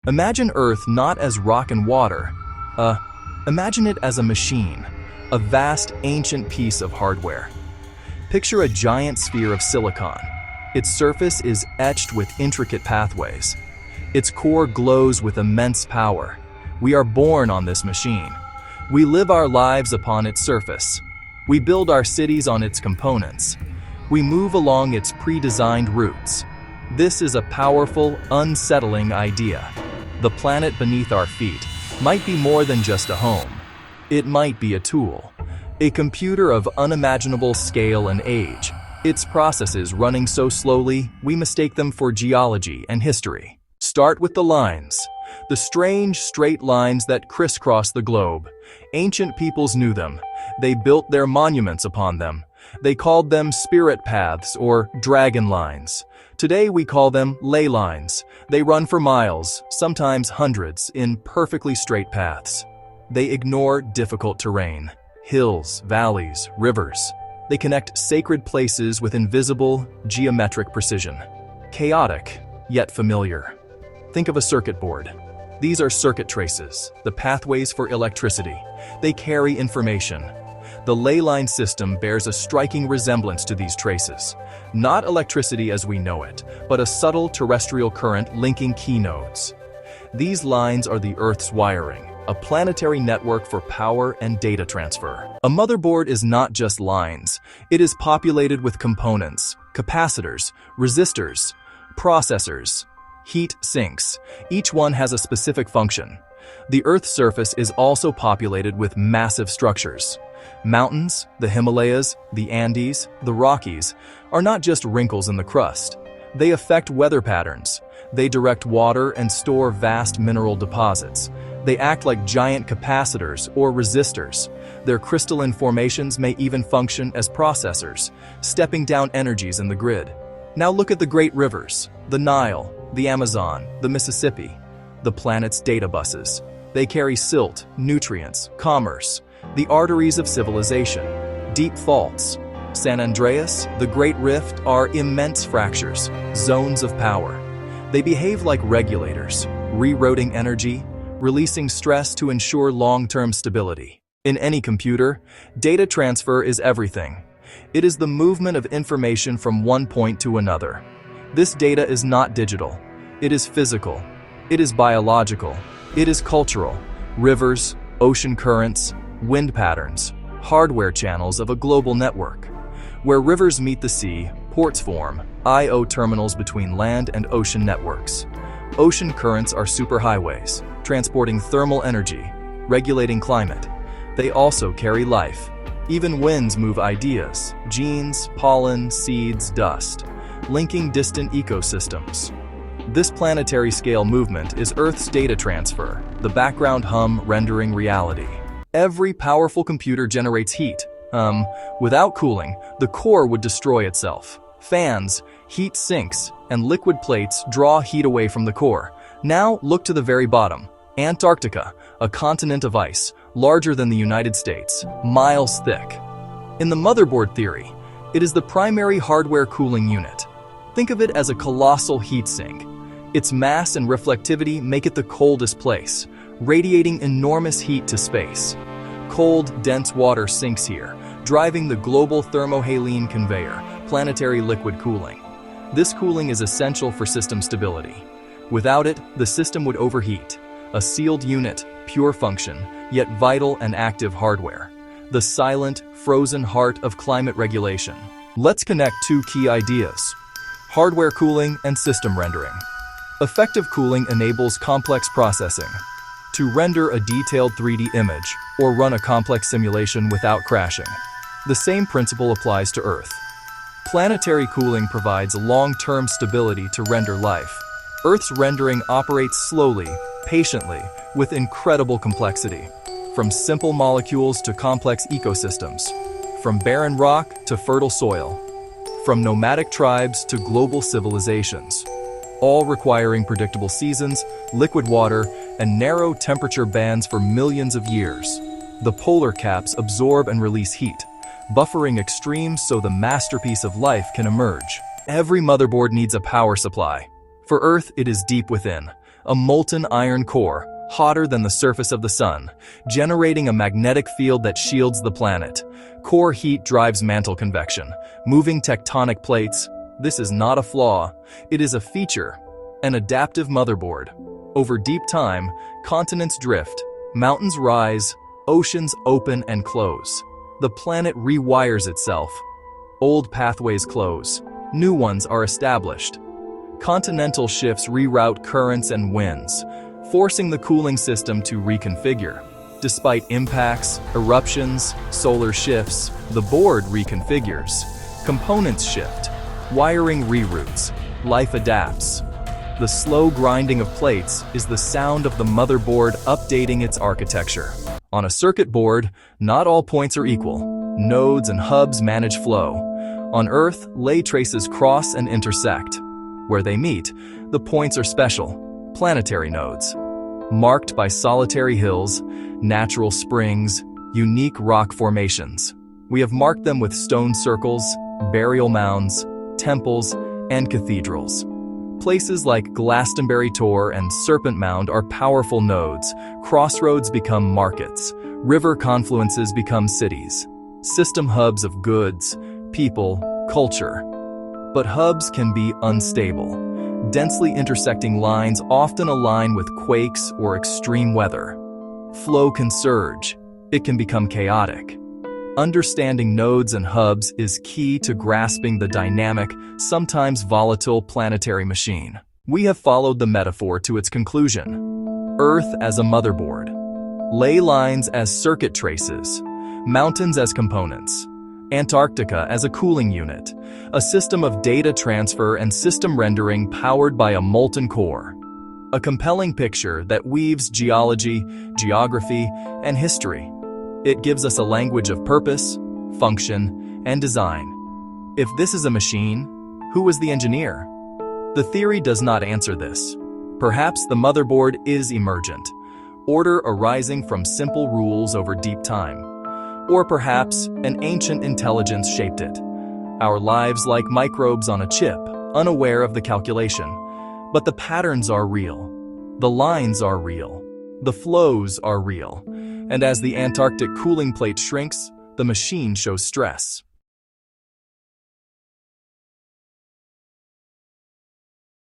Imagine Earth not as rock and water. Imagine it as a machine, a vast, ancient piece of hardware. Picture a giant sphere of silicon. Its surface is etched with intricate pathways. Its core glows with immense power. We are born on this machine. We live our lives upon its surface. We build our cities on its components. We move along its pre-designed routes. This is a powerful, unsettling idea. The planet beneath our feet might be more than just a home. It might be a tool, a computer of unimaginable scale and age. Its processes running so slowly, we mistake them for geology and history. Start with the lines. The strange, straight lines that crisscross the globe. Ancient peoples knew them. They built their monuments upon them. They called them spirit paths or dragon lines. Today we call them ley lines. They run for miles, sometimes hundreds, in perfectly straight paths. They ignore difficult terrain, hills, valleys, rivers. They connect sacred places with invisible, geometric precision. Chaotic, yet familiar. Think of a circuit board. These are circuit traces, the pathways for electricity. They carry information. The ley line system bears a striking resemblance to these traces. Not electricity as we know it, but a subtle terrestrial current linking key nodes. These lines are the Earth's wiring, a planetary network for power and data transfer. A motherboard is not just lines. It is populated with components, capacitors, resistors, processors, heat sinks. Each one has a specific function. The Earth's surface is also populated with massive structures. Mountains, the Himalayas, the Andes, the Rockies, are not just wrinkles in the crust. They affect weather patterns. They direct water and store vast mineral deposits. They act like giant capacitors or resistors. Their crystalline formations may even function as processors, stepping down energies in the grid. Now look at the great rivers, the Nile, the Amazon, the Mississippi, the planet's data buses. They carry silt, nutrients, commerce, the arteries of civilization. Deep faults, San Andreas, the Great Rift are immense fractures, zones of power. They behave like regulators, rerouting energy, releasing stress to ensure long-term stability. In any computer, data transfer is everything. It is the movement of information from one point to another. This data is not digital. It is physical. It is biological. It is cultural. Rivers, ocean currents, wind patterns, hardware channels of a global network. Where rivers meet the sea, ports form, I/O terminals between land and ocean networks. Ocean currents are superhighways, transporting thermal energy, regulating climate. They also carry life. Even winds move ideas, genes, pollen, seeds, dust, linking distant ecosystems. This planetary scale movement is Earth's data transfer, the background hum rendering reality. Every powerful computer generates heat. Without cooling, the core would destroy itself. Fans, heat sinks, and liquid plates draw heat away from the core. Now look to the very bottom. Antarctica, a continent of ice, larger than the United States, miles thick. In the motherboard theory, it is the primary hardware cooling unit. Think of it as a colossal heat sink. Its mass and reflectivity make it the coldest place, radiating enormous heat to space. Cold, dense water sinks here, driving the global thermohaline conveyor, planetary liquid cooling. This cooling is essential for system stability. Without it, the system would overheat. A sealed unit, pure function, yet vital and active hardware. The silent, frozen heart of climate regulation. Let's connect two key ideas: hardware cooling and system rendering. Effective cooling enables complex processing. To render a detailed 3D image or run a complex simulation without crashing. The same principle applies to Earth. Planetary cooling provides long-term stability to render life. Earth's rendering operates slowly, patiently, with incredible complexity. From simple molecules to complex ecosystems. From barren rock to fertile soil. From nomadic tribes to global civilizations. All requiring predictable seasons, liquid water, and narrow temperature bands for millions of years. The polar caps absorb and release heat, buffering extremes so the masterpiece of life can emerge. Every motherboard needs a power supply. For Earth, it is deep within. a molten iron core, hotter than the surface of the sun, generating a magnetic field that shields the planet. Core heat drives mantle convection, moving tectonic plates. This is not a flaw, it is a feature, an adaptive motherboard. Over deep time, continents drift, mountains rise, oceans open and close. The planet rewires itself. Old pathways close, new ones are established. Continental shifts reroute currents and winds, forcing the cooling system to reconfigure. Despite impacts, eruptions, solar shifts, the board reconfigures. Components shift, wiring reroutes, life adapts. The slow grinding of plates is the sound of the motherboard updating its architecture. On a circuit board, not all points are equal. Nodes and hubs manage flow. On Earth, ley traces cross and intersect. Where they meet, the points are special, planetary nodes. Marked by solitary hills, natural springs, unique rock formations. We have marked them with stone circles, burial mounds, temples, and cathedrals. Places like Glastonbury Tor and Serpent Mound are powerful nodes. Crossroads become markets. River confluences become cities. System hubs of goods, people, culture. But hubs can be unstable. Densely intersecting lines often align with quakes or extreme weather. Flow can surge. It can become chaotic. Understanding nodes and hubs is key to grasping the dynamic, sometimes volatile planetary machine. We have followed the metaphor to its conclusion. Earth as a motherboard. Ley lines as circuit traces. Mountains as components. Antarctica as a cooling unit, a system of data transfer and system rendering powered by a molten core. A compelling picture that weaves geology, geography, and history. It gives us a language of purpose, function, and design. If this is a machine, who was the engineer? The theory does not answer this. Perhaps the motherboard is emergent, order arising from simple rules over deep time. Or perhaps an ancient intelligence shaped it. Our lives like microbes on a chip, unaware of the calculation. But the patterns are real. The lines are real. The flows are real. And as the Antarctic cooling plate shrinks, the machine shows stress.